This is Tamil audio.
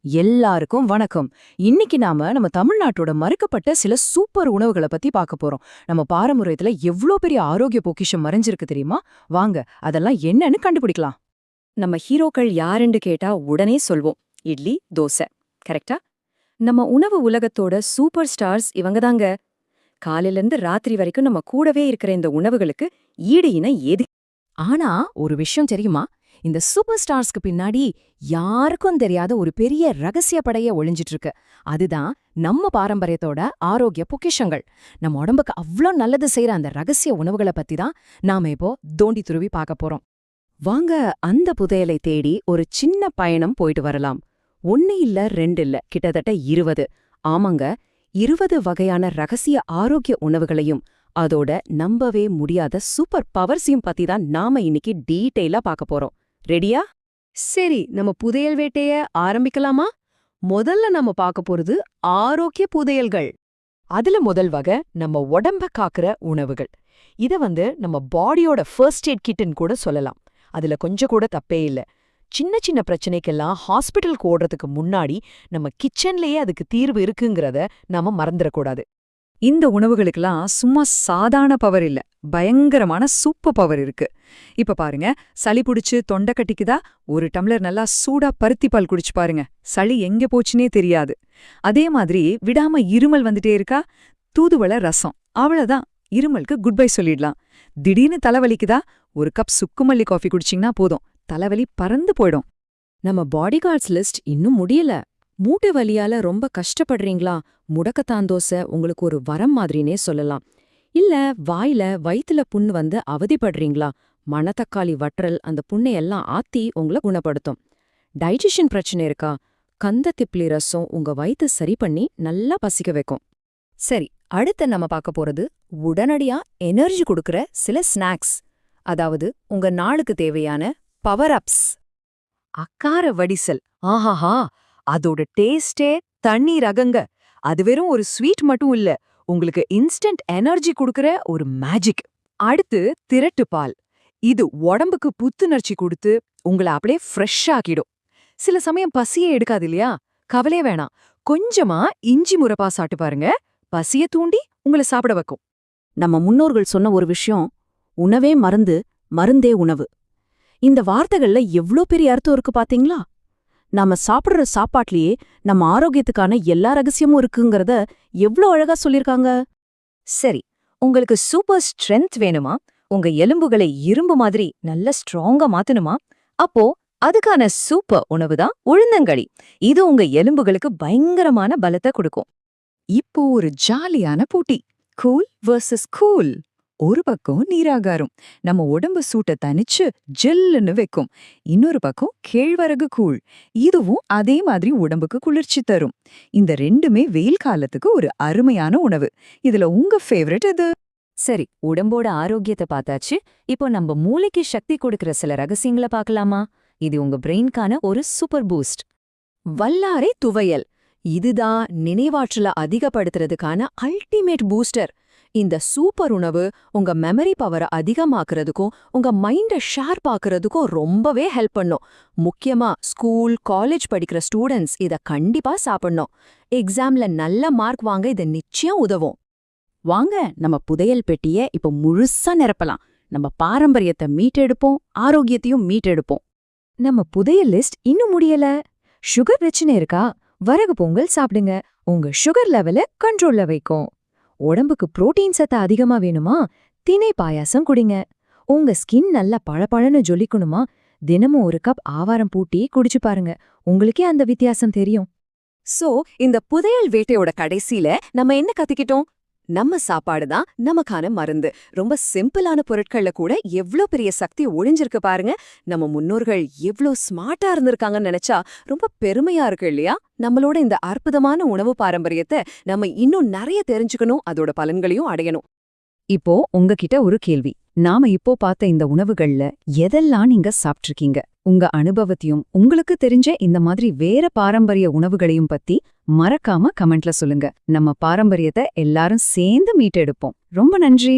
எல்லாருக்கும் வணக்கம். இன்னைக்கு நம்ம தமிழ்நாட்டோட மறுக்கப்பட்ட சில சூப்பர் உணவுகளை பத்தி பார்க்க போறோம். நம்ம பாரம்பரியத்துல எவ்ளோ பெரிய ஆரோக்கிய பொக்கிஷம் மறைஞ்சிருக்கு தெரியுமா? வாங்க அதெல்லாம் என்னன்னு கண்டுபிடிக்கலாம். நம்ம ஹீரோக்கள் யாருன்னு கேட்டா உடனே சொல்வோம், இட்லி, தோசை. கரெக்டா? நம்ம உணவு உலகத்தோட சூப்பர் ஸ்டார்ஸ் இவங்கதாங்க. காலையில இருந்து ராத்திரி வரைக்கும் நம்ம கூடவே இருக்கிற இந்த உணவுகளுக்கு ஈடு இணை ஏது. ஆனா ஒரு விஷயம் தெரியுமா? இந்த சூப்பர் ஸ்டார்ஸ்க்கு பின்னாடி யாருக்கும் தெரியாத ஒரு பெரிய ரகசிய படைய ஒளிஞ்சிட்டு இருக்கு. அதுதான் நம்ம பாரம்பரியத்தோட ஆரோக்கிய பொக்கிஷங்கள். நம்ம உடம்புக்கு அவ்ளோ நல்லது செய்யற அந்த ரகசிய உணவுகளை பத்தி தான் நாம இப்போ தோண்டி துருவி பார்க்க போறோம். வாங்க அந்த புதையலை தேடி ஒரு சின்ன பயணம் போயிட்டு வரலாம். 1 இல்ல 2 இல்ல, கிட்டத்தட்ட 20. ஆமாங்க, 20 வகையான ரகசிய ஆரோக்கிய உணவுகளையும் அதோட நம்பவே முடியாத சூப்பர் பவர்ஸையும் பத்தி தான் நாம இன்னைக்கு டீட்டெயிலா பார்க்க போறோம். ரெடியா? சரி, நம்ம புதையல் வேட்டைய ஆரம்பிக்கலாமா? முதல்ல நம்ம பார்க்க போறது ஆரோக்கிய புதையல்கள். அதுல முதல் வகை நம்ம உடம்ப காக்குற உணவுகள். இத நம்ம பாடியோட ஃபர்ஸ்ட் எய்ட் கிட்னு கூட சொல்லலாம். அதுல கொஞ்சம் கூட தப்பே இல்ல. சின்ன சின்ன பிரச்சனைக்கெல்லாம் ஹாஸ்பிட்டலுக்கு ஓடுறதுக்கு முன்னாடி நம்ம கிச்சன்லயே அதுக்கு தீர்வு இருக்குங்கிறத நாம மறந்துடக்கூடாது. இந்த உணவுகளுக்கெல்லாம் சும்மா சாதாரண பவர் இல்ல, பயங்கரமான சூப்பர் பவர் இருக்கு. இப்ப பாருங்க, சளி புடிச்சு தொண்டை கட்டிக்குதா, ஒரு டம்ளர் நல்லா சூடா பருத்தி பால் குடிச்சு பாருங்க, சளி எங்க போச்சுனே தெரியாது. அதே மாதிரி விடாம இருமல் வந்துட்டே இருக்கா, தூதுவளை ரசம், அவ்வளவுதான், இருமலுக்கு குட் பை சொல்லிடலாம். திடீர்னு தலைவலிக்குதா, ஒரு கப் சுக்குமல்லி காஃபி குடிச்சிங்கன்னா போதும், தலைவலி பறந்து போயிடும். நம்ம பாடி கார்ட்ஸ் லிஸ்ட் இன்னும் முடியல. மூட்டு வலியால ரொம்ப கஷ்டப்படுறீங்களா? முடக்கத்தான் தோசை உங்களுக்கு ஒரு வரம் மாதிரினே சொல்லலாம். இல்ல வாயில வயித்துல புண்ணு வந்து அவதிப்படுறீங்களா? மணத்தக்காளி வற்றல் அந்த புண்ணையெல்லாம் ஆத்தி உங்களை குணப்படுத்தும். டைஜஷன் பிரச்சனை இருக்கா? கந்த திப்ளி ரசம் உங்க வயித்தை சரி பண்ணி நல்லா பசிக்க வைக்கும். சரி, அடுத்து நம்ம பார்க்க போறது உடனடியா எனர்ஜி கொடுக்கற சில ஸ்நாக்ஸ். அதாவது உங்க நாளுக்கு தேவையான பவர் அப்ஸ். அக்கார வடிசல், ஆஹாஹா, அதோட டேஸ்டே தண்ணி ரகங்க. அது வெறும் ஒரு ஸ்வீட் மட்டும் இல்ல, உங்களுக்கு இன்ஸ்டன்ட் எனர்ஜி கொடுக்கற ஒரு மேஜிக். அடுத்து திரட்டு பால். இது உடம்புக்கு புத்துணர்ச்சி கொடுத்து உங்களை அப்படியே ஃப்ரெஷ் ஆக்கிடும். சில சமயம் பசியே எடுக்காது இல்லையா? கவலையே வேணாம், கொஞ்சமா இஞ்சி முரப்பா சாப்பிட்டு பாருங்க, பசிய தூண்டி உங்களை சாப்பிட வைக்கும். நம்ம முன்னோர்கள் சொன்ன ஒரு விஷயம், உணவே மருந்து, மருந்தே உணவு. இந்த வார்த்தைகள்ல எவ்ளோ பெரிய அர்த்தம் இருக்கு பாத்தீங்களா? நாம சாப்பிடுற சாப்பாட்லயே நம்ம ஆரோக்கியத்துக்கான எல்லா ரகசியமும் இருக்குங்கிறத எவ்ளோ அழகா சொல்லிருக்காங்க. சரி, உங்களுக்கு சூப்பர் ஸ்ட்ரென்த் வேணுமா? உங்க எலும்புகளை இரும்பு மாதிரி நல்ல ஸ்ட்ராங்கா மாத்தணுமா? அப்போ அதுக்கான சூப்பர் உணவுதான் உளுந்தங்களி. இது உங்க எலும்புகளுக்கு பயங்கரமான பலத்தை கொடுக்கும். இப்போ ஒரு ஜாலியான போட்டி, கூல் வர்சஸ் கூல். ஒரு பக்கம் நீராகாரம் நம்ம உடம்பு சூட்டை தனிச்சு ஜில்லுன்னு வைக்கும், இன்னொரு பக்கம் கேழ்வரகு கூழ், இதுவும் அதே மாதிரி உடம்புக்கு குளிர்ச்சி தரும். இந்த ரெண்டுமே வெயில் காலத்துக்கு ஒரு அருமையான உணவு. இதுல உங்க ஃபேவரட் எது? சரி, உடம்போட ஆரோக்கியத்தை பார்த்தாச்சு. இப்போ நம்ம மூளைக்கு சக்தி கொடுக்கிற சில ரகசியங்களை பார்க்கலாமா? இது உங்க பிரெயின்கான ஒரு சூப்பர் பூஸ்ட். வல்லாரை துவையல். இதுதான் நினைவாற்றல அதிகப்படுத்துறதுக்கான அல்டிமேட் பூஸ்டர். இந்த சூப்பர் உணவு உங்க மெமரி பவரை அதிகமாக்குறதுக்கும் உங்க மைண்ட ஷார்ப் ஆக்குறதுக்கும் ரொம்பவே ஹெல்ப் பண்ணும். முக்கியமா ஸ்கூல், காலேஜ் படிக்கிற ஸ்டூடெண்ட்ஸ் இத கண்டிப்பா சாப்பிடணும். எக்ஸாம்ல நல்ல மார்க் வாங்க இது நிச்சயம் உதவும். வாங்க நம்ம புதையல் பெட்டிய இப்ப முழுசா நிரப்பலாம். நம்ம பாரம்பரியத்தை மீட்டெடுப்போம், ஆரோக்கியத்தையும் மீட்டெடுப்போம். நம்ம புதையல் லிஸ்ட் இன்னும் முடியல. சுகர் பிரச்சனை இருக்கா? வரகு பொங்கல் சாப்பிடுங்க, உங்க சுகர் லெவல கண்ட்ரோல்ல வைக்கும். உடம்புக்கு புரோட்டீன் சத்து அதிகமா வேணுமா? திணை பாயாசம் குடிங்க. உங்க ஸ்கின் நல்லா பளபளன்னு ஜொலிக்கணுமா? தினமும் ஒரு கப் ஆவாரம் பூட்டி குடிச்சு பாருங்க, உங்களுக்கே அந்த வித்தியாசம் தெரியும். சோ இந்த புதையல் வேட்டையோட கடைசியில நம்ம என்ன கத்துக்கிட்டோம்? நம்ம சாப்பாடுதான் நமக்கான மருந்து. ரொம்ப சிம்பிளான பொருட்கள்ல கூட எவ்ளோ பெரிய சக்தி ஒளிஞ்சிருக்கு பாருங்க. நம்ம முன்னோர்கள் எவ்ளோ ஸ்மார்ட்டா இருந்திருக்காங்கன்னு நினைச்சா ரொம்ப பெருமையா இருக்கு இல்லையா? நம்மளோட இந்த அற்புதமான உணவு பாரம்பரியத்தை நம்ம இன்னும் நிறைய தெரிஞ்சுக்கணும், அதோட பலன்களையும் அடையணும். இப்போ உங்ககிட்ட ஒரு கேள்வி. நாம இப்போ பார்த்த இந்த உணவுகள்ல எதெல்லாம் நீங்க சாப்பிட்டிருக்கீங்க? உங்க அனுபவத்தையும் உங்களுக்கு தெரிஞ்ச இந்த மாதிரி வேற பாரம்பரிய உணவுகளையும் பத்தி மறக்காம கமெண்ட்ல சொல்லுங்க. நம்ம பாரம்பரியத்தை எல்லாரும் சேர்ந்து மீட்டெடுப்போம். ரொம்ப நன்றி.